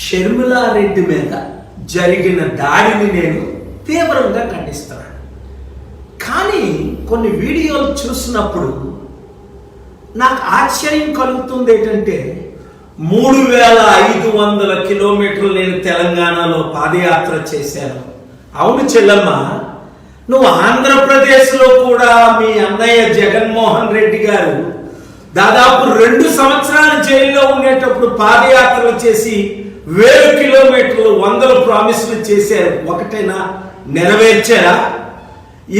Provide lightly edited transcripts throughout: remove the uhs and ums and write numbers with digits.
షర్మిలారెడ్డి మీద జరిగిన దాడిని నేను తీవ్రంగా ఖండిస్తున్నాను. కానీ కొన్ని వీడియోలు చూసినప్పుడు నాకు ఆశ్చర్యం కలుగుతుంది. ఏంటంటే 3500 కిలోమీటర్లు నేను తెలంగాణలో పాదయాత్ర చేశాను. అవును చెల్లమ్మ, నువ్వు ఆంధ్రప్రదేశ్లో కూడా మీ అన్నయ్య జగన్మోహన్ రెడ్డి గారు దాదాపు 2 సంవత్సరాలు జైల్లో ఉండేటప్పుడు పాదయాత్రలు చేసి 1000 కిలోమీటర్లు 100 ప్రామిసులు చేశారు. ఒకటైనా నెరవేర్చారా?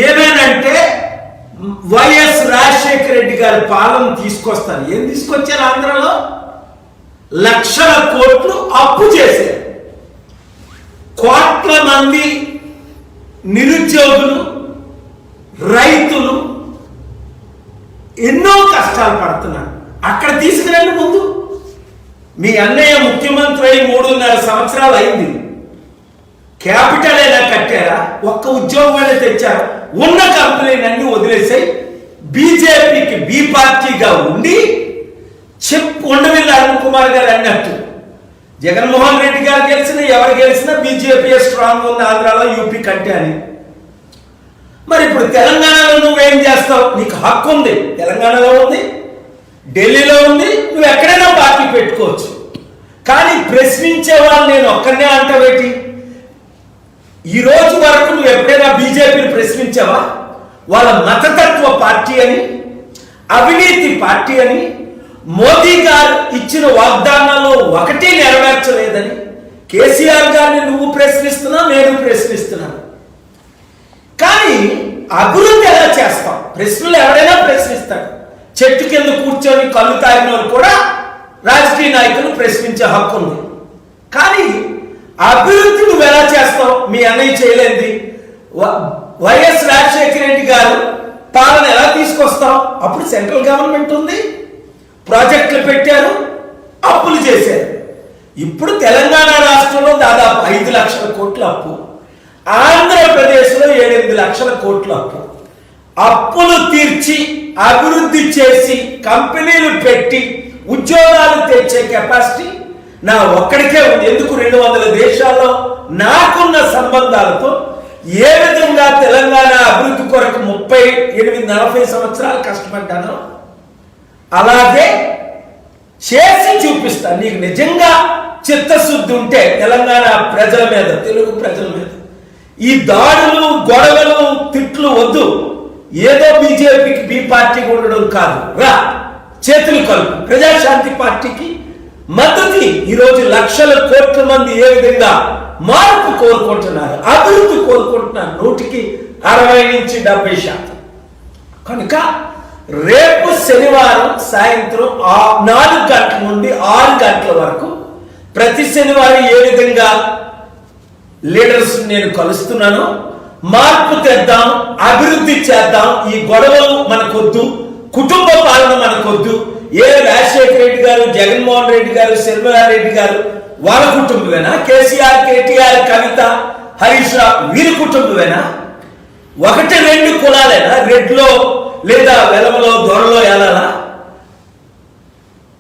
ఏమేనంటే వైఎస్ రాజశేఖర రెడ్డి గారి పాలన తీసుకొస్తారు. ఏం తీసుకొచ్చారు? ఆంధ్రలో లక్షల కోట్లు అప్పు చేశారు. కోట్ల మంది నిరుద్యోగులు, రైతులు ఎన్నో కష్టాలు పడుతున్నారు. అక్కడ తీసుకురండి. ముందు మీ అన్నయ్య ముఖ్యమంత్రి అయి 3.5 సంవత్సరాలు అయింది. క్యాపిటల్ అయినా కట్టారా? ఒక్క ఉద్యోగాలు తెచ్చారు? ఉన్న కంపెనీలన్నీ వదిలేసాయి. బీజేపీకి బి పార్టీగా ఉండి ఉండవిల్లి అరుణ్ కుమార్ గారు అన్నట్టు జగన్మోహన్ రెడ్డి గారు గెలిచిన ఎవరు గెలిచినా బీజేపీ స్ట్రాంగ్ ఉంది ఆంధ్రాలో, యూపీ కంటే అని. మరి ఇప్పుడు తెలంగాణలో నువ్వేం చేస్తావు? నీకు హక్కు ఉంది. తెలంగాణలో ఉంది, ఢిల్లీలో ఉంది, నువ్వు ఎక్కడైనా పార్టీ పెట్టుకోవచ్చు. కానీ ప్రశ్నించే వాళ్ళు నేను ఒక్కనే అంటావేటి? ఈ రోజు వరకు నువ్వు ఎప్పుడైనా బీజేపీని ప్రశ్నించావా? వాళ్ళ మతతత్వ పార్టీ అని, అవినీతి పార్టీ అని, మోదీ గారు ఇచ్చిన వాగ్దానాల్లో ఒకటి నెరవేర్చలేదని కేసీఆర్ గారిని నువ్వు ప్రశ్నిస్తున్నావు, నేను ప్రశ్నిస్తున్నాను. కానీ అభివృద్ధి ఎలా చేస్తాం? ప్రశ్నలు ఎవరైనా ప్రశ్నిస్తాడు. చెట్టు కింద కూర్చొని కళ్ళు తాగిన వాళ్ళు కూడా రాజకీయ నాయకులు ప్రశ్నించే హక్కు ఉంది. కానీ అభివృద్ధి నువ్వు ఎలా చేస్తావు? మీ అన్నయ్య చేయలేంది. వైఎస్ రాజశేఖర రెడ్డి గారు పాలన ఎలా తీసుకొస్తావు? అప్పుడు సెంట్రల్ గవర్నమెంట్ ఉంది, ప్రాజెక్టులు పెట్టారు, అప్పులు చేశారు. ఇప్పుడు తెలంగాణ రాష్ట్రంలో దాదాపు 5 లక్షల కోట్ల అప్పు, ఆంధ్రప్రదేశ్లో 7-8 లక్షల కోట్ల అప్పు. అప్పులు తీర్చి అభివృద్ధి చేసి కంపెనీలు పెట్టి ఉద్యోగాలు తెచ్చే కెపాసిటీ నా ఒక్కడికే ఉంది. ఎందుకు? 200 దేశాల్లో నాకున్న సంబంధాలతో ఏ విధంగా తెలంగాణ అభివృద్ధి కొరకు 38-40 సంవత్సరాలు కష్టపడ్డాను, అలాగే చేసి చూపిస్తాను. నీకు నిజంగా చిత్తశుద్ధి ఉంటే తెలంగాణ ప్రజల మీద, తెలుగు ప్రజల మీద ఈ దాడులు, గొడవలు, తిట్లు వద్దు. ఏదో బీజేపీకి బి పార్టీకి ఉండడం కాదు. రా, చేతులు కలుపు. ప్రజాశాంతి పార్టీకి మద్దతు. ఈరోజు లక్షల కోట్ల మంది ఏ విధంగా మార్పు కోరుకుంటున్నారు, అభివృద్ధి కోరుకుంటున్నారు. 60-70%. కనుక రేపు శనివారం సాయంత్రం 4 గంటల నుండి 6 గంటల వరకు ప్రతి శనివారం ఏ విధంగా లీడర్స్ నేను కలుస్తున్నాను. మార్పు తెద్దాం, అభివృద్ధి చేద్దాం. ఈ గొడవలు మనకొద్దు, కుటుంబ పాలన మనకొద్దు. ఏ రాజశేఖర రెడ్డి గారు, జగన్మోహన్ రెడ్డి గారు, శర్మిలారెడ్డి గారు వాళ్ళ కుటుంబమేనా? కేసీఆర్, కేటీఆర్, కవిత, హరీష్ రావు వీరి కుటుంబమేనా? 1-2 కులాలేనా? రెడ్లో లేదా వెలమలో, దొరలో ఎలాలా?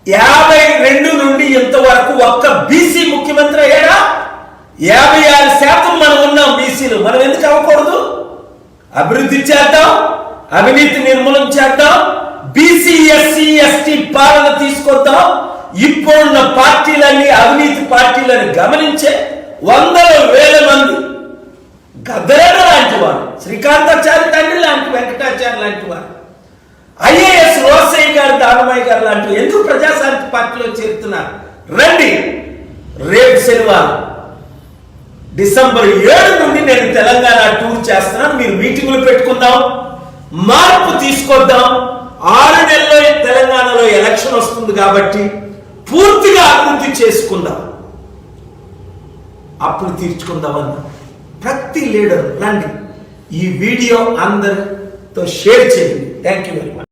52 నుండి ఇంతవరకు ఒక్క బీసీ ముఖ్యమంత్రి అయ్యాడా? 56% మనం ఉన్నాం బీసీలు. మనం ఎందుకు అవ్వకూడదు? అభివృద్ధి చేద్దాం, అవినీతి నిర్మూలన చేద్దాం, బీసీ, ఎస్సీ, ఎస్టీ పాలన తీసుకొద్దాం. ఇప్పుడున్న పార్టీలన్నీ అవినీతి పార్టీలను గమనించే 100,000 మంది గద్దరన్న లాంటి వారు, శ్రీకాంతాచారి తండ్రి లాంటి వెంకటాచారి లాంటి వారు, ఐఏఎస్ రోసయ్య గారు, దానమయ్య గారు లాంటి ఎందుకు ప్రజాశాంతి పార్టీలో చేరుతున్నారు? రండి. రేపు శనివారం డిసెంబర్ 7 నుండి నేను తెలంగాణ టూర్ చేస్తున్నాను. మీరు మీటింగులు పెట్టుకుందాం, మార్పు తీసుకొద్దాం. 6 నెలల్లో తెలంగాణలో ఎలక్షన్ వస్తుంది కాబట్టి పూర్తిగా అభివృద్ధి చేసుకుందాం. అప్పుడు తీర్చుకుందామన్నా. ప్రతి లీడర్ రండి. ఈ వీడియో అందరితో షేర్ చేయండి. Thank you very much.